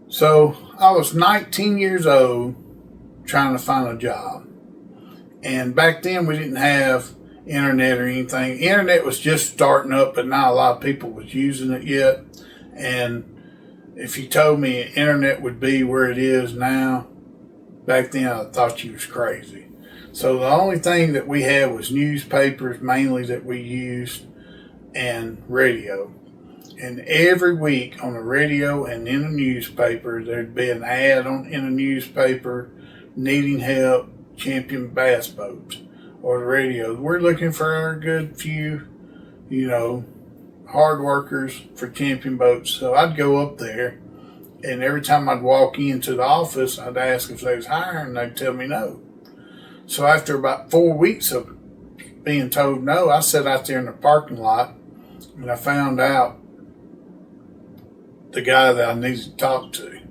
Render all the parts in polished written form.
So I was 19 years old trying to find a job. And back then we didn't have internet or anything. Internet was just starting up, but not a lot of people was using it yet. And if you told me internet would be where it is now, back then I thought you was crazy. So the only thing that we had was newspapers mainly that we used and radio. And every week on the radio and in the newspaper, there'd be an ad in the newspaper needing help, Champion Bass Boats, or the radio. We're looking for a good few, hard workers for Champion Boats. So I'd go up there, and every time I'd walk into the office, I'd ask if they was hiring, and they'd tell me no. So after about 4 weeks of being told no, I sat out there in the parking lot, and I found out the guy that I needed to talk to.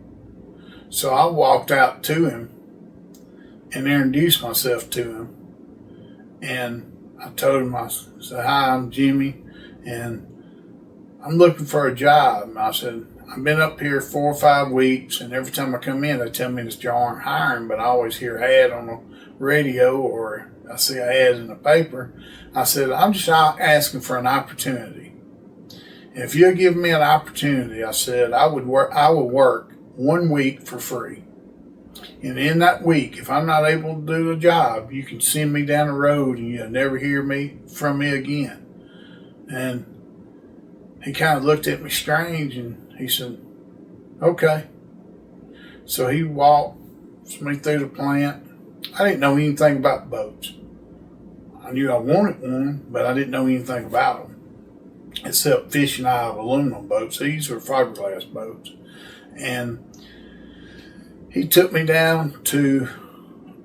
So I walked out to him and introduced myself to him. And I told him, I said, "Hi, I'm Jimmy, and I'm looking for a job." And I said, "I've been up here 4 or 5 weeks, and every time I come in, they tell me that you aren't hiring, but I always hear an ad on the radio or I see an ad in the paper." I said, "I'm just asking for an opportunity. If you'll give me an opportunity," I said, I will work 1 week for free. And in that week, if I'm not able to do the job, you can send me down the road and you'll never hear from me again." And he kind of looked at me strange and he said, "Okay." So he walked me through the plant. I didn't know anything about boats. I knew I wanted one, but I didn't know anything about them, except fishing out of aluminum boats. These were fiberglass boats. And he took me down to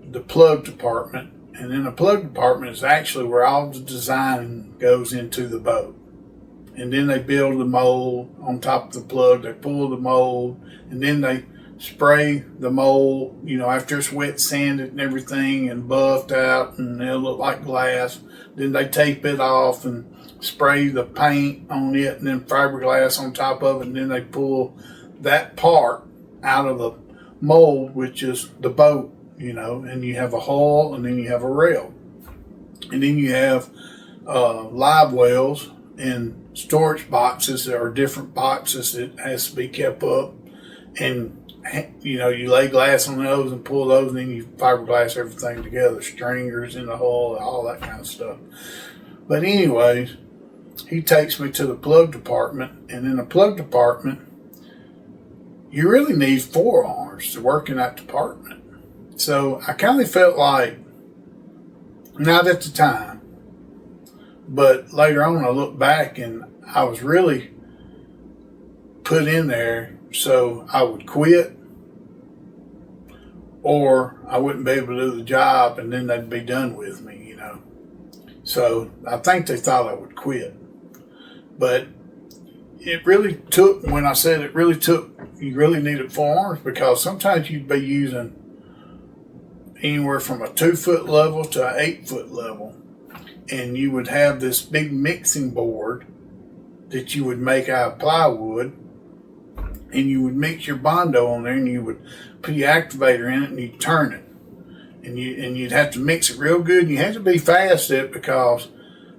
the plug department. And in the plug department is actually where all the design goes into the boat. And then they build the mold on top of the plug. They pull the mold, and then they spray the mold, after it's wet sanded and everything and buffed out and it'll look like glass. Then they tape it off and spray the paint on it and then fiberglass on top of it. And then they pull that part out of the mold, which is the boat, and you have a hull and then you have a rail. And then you have live wells and storage boxes. There are different boxes that has to be kept up. And, you lay glass on those and pull those, and then you fiberglass everything together, stringers in the hull, all that kind of stuff. But anyways, he takes me to the plug department, and in the plug department, you really need forearms to work in that department. So I kind of felt like, not at the time, but later on I looked back and I was really put in there so I would quit or I wouldn't be able to do the job and then they'd be done with me, So I think they thought I would quit. But it really took, when I said it really took, you really needed forearms, because sometimes you'd be using anywhere from a 2-foot level to an 8-foot level. And you would have this big mixing board that you would make out of plywood, and you would mix your Bondo on there, and you would put your activator in it, and you'd turn it, and you'd have to mix it real good, and you had to be fast at it because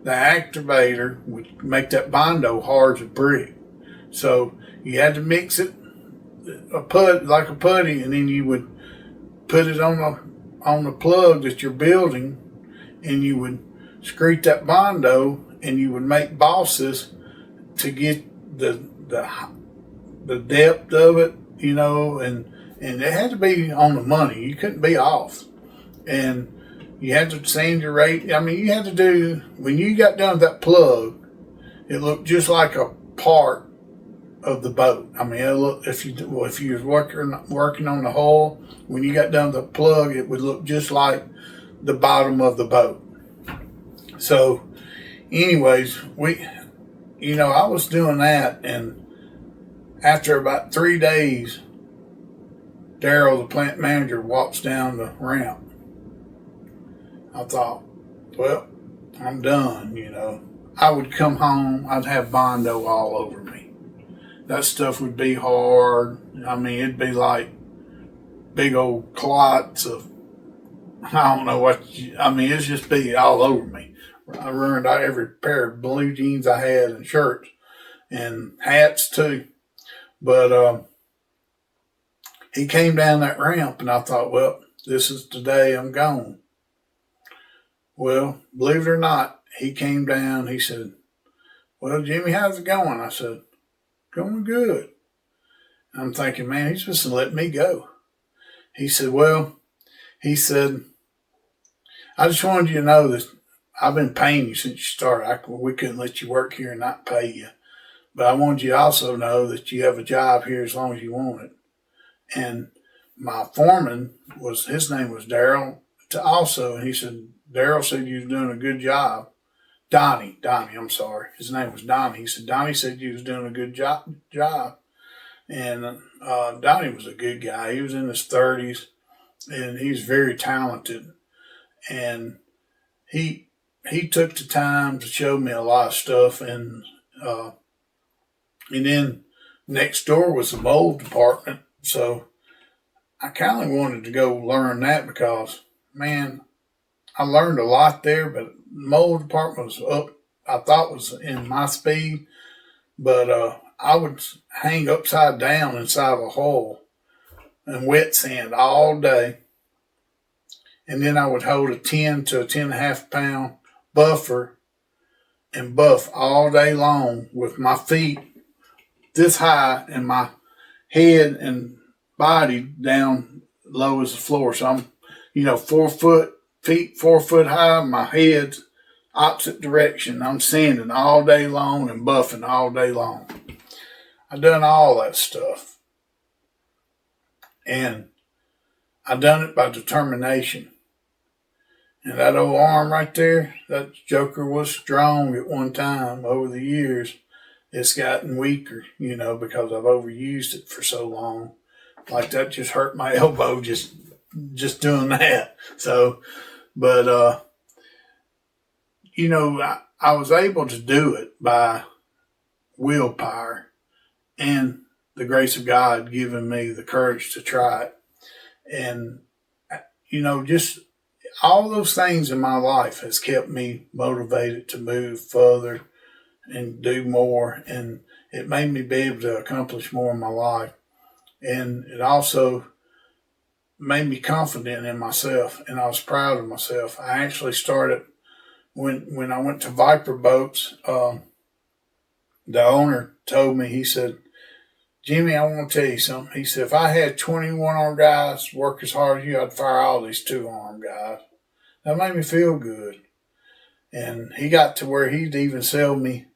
the activator would make that Bondo hard as a brick. So you had to mix it like a putty, and then you would put it on the plug that you're building, and you would screed that Bondo, and you would make bosses to get the depth of it, and it had to be on the money. You couldn't be off. And you had to sand your rate. I mean, you had to do, when you got done with that plug, it looked just like a part of the boat. I mean, it looked, if you was working on the hull, when you got done with the plug, it would look just like the bottom of the boat. So, anyways, I was doing that, and after about 3 days, Daryl, the plant manager, walks down the ramp. I thought, well, I'm done, I would come home, I'd have Bondo all over me. that stuff would be hard. I mean, it'd be like big old clots of, I don't know I mean, it'd just be all over me. I ruined every pair of blue jeans I had and shirts and hats too. But he came down that ramp and I thought, well, this is the day I'm gone. Well, believe it or not, he came down. He said, well, Jimmy, how's it going? I said, going good. I'm thinking, man, he's supposed to let me go. He said, well, he said, I just wanted you to know that I've been paying you since you started. We couldn't let you work here and not pay you. But I wanted you to also know that you have a job here as long as you want it. And my foreman his name was Daryl also. And he said, Daryl said you was doing a good job. Donnie, I'm sorry. His name was Donnie. He said, Donnie said you was doing a good job. And Donnie was a good guy. He was in his 30s, and he's very talented. And he took the time to show me a lot of stuff. And then next door was the mold department. So I kind of wanted to go learn that because, man, I learned a lot there, but the mold department was up, I thought was in my speed, but I would hang upside down inside of a hole and wet sand all day. And then I would hold a 10 to a 10.5 pound buffer and buff all day long with my feet this high and my head and body down low as the floor. So I'm, 4 foot high, my head's opposite direction. I'm sanding all day long and buffing all day long. I done all that stuff. And I done it by determination. And that old arm right there, that joker was strong at one time. Over the years, it's gotten weaker, because I've overused it for so long. Like that just hurt my elbow just doing that. So, but, I was able to do it by willpower and the grace of God giving me the courage to try it. And, just all those things in my life has kept me motivated to move further and do more. And it made me be able to accomplish more in my life. And it also made me confident in myself, and I was proud of myself. I actually started when I went to Viper Boats. The owner told me, he said, Jimmy, I want to tell you something. He said, if I had 21 armed guys work as hard as you, I'd fire all these 2 armed guys. That made me feel good. And he got to where he'd even sell me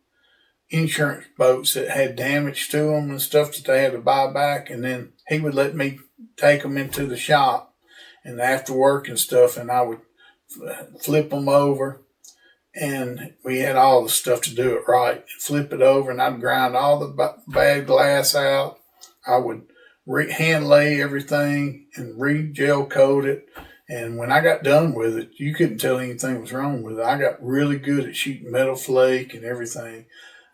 insurance boats that had damage to them and stuff that they had to buy back. And then he would let me take them into the shop and after work and stuff, and I would flip them over. And we had all the stuff to do it right. Flip it over, and I'd grind all the bad glass out. I would hand lay everything and re-gel coat it. And when I got done with it, you couldn't tell anything was wrong with it. I got really good at shooting metal flake and everything.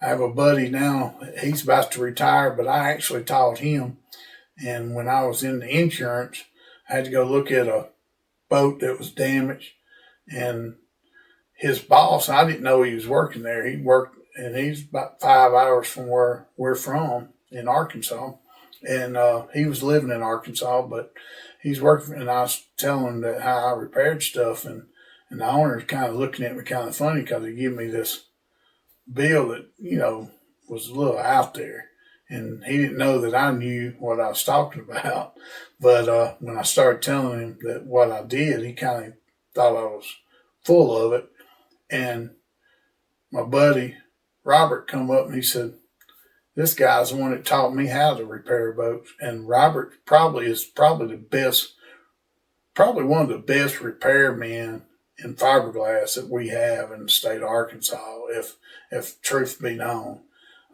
I have a buddy now, he's about to retire, but I actually taught him. And when I was in the insurance, I had to go look at a boat that was damaged. And his boss, I didn't know he was working there. He worked, and he's about 5 hours from where we're from in Arkansas. And he was living in Arkansas, but he's working, and I was telling him that how I repaired stuff. And the owner's kind of looking at me kind of funny because he gave me this bill that, was a little out there. And he didn't know that I knew what I was talking about. But when I started telling him that what I did, he kind of thought I was full of it. And my buddy Robert come up and he said, this guy's the one that taught me how to repair boats. And Robert is probably one of the best repairmen in fiberglass that we have in the state of Arkansas, if truth be known.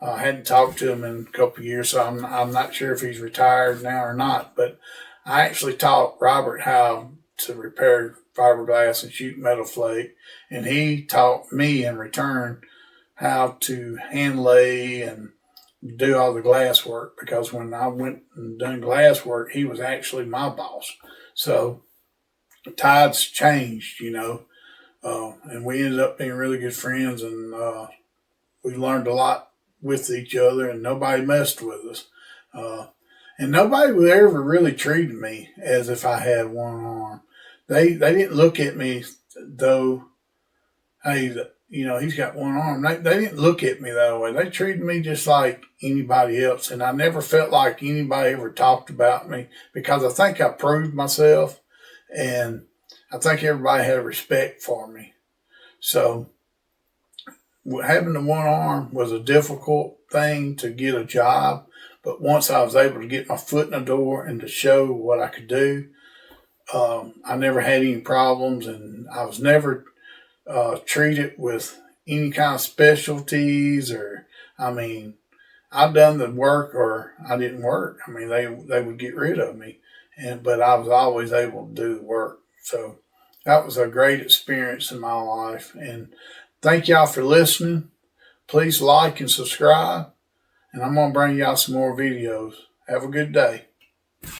I hadn't talked to him in a couple of years, so I'm not sure if he's retired now or not. But I actually taught Robert how to repair fiberglass and shoot metal flake, and he taught me in return how to hand lay and do all the glass work, because when I went and done glass work, he was actually my boss. So tides changed, and we ended up being really good friends, and we learned a lot with each other, and nobody messed with us. Uh, and nobody would ever really treated me as if I had one arm. They didn't look at me though, hey, he's got one arm. They didn't look at me that way. They treated me just like anybody else, and I never felt like anybody ever talked about me, because I think I proved myself, and I think everybody had respect for me. So having the one arm was a difficult thing to get a job, but once I was able to get my foot in the door and to show what I could do, I never had any problems, and I was never treated with any kind of specialties, or, I mean, I done the work or I didn't work. I mean, they would get rid of me, but I was always able to do the work. So that was a great experience in my life. And thank y'all for listening. Please like and subscribe, and I'm gonna bring y'all some more videos. Have a good day.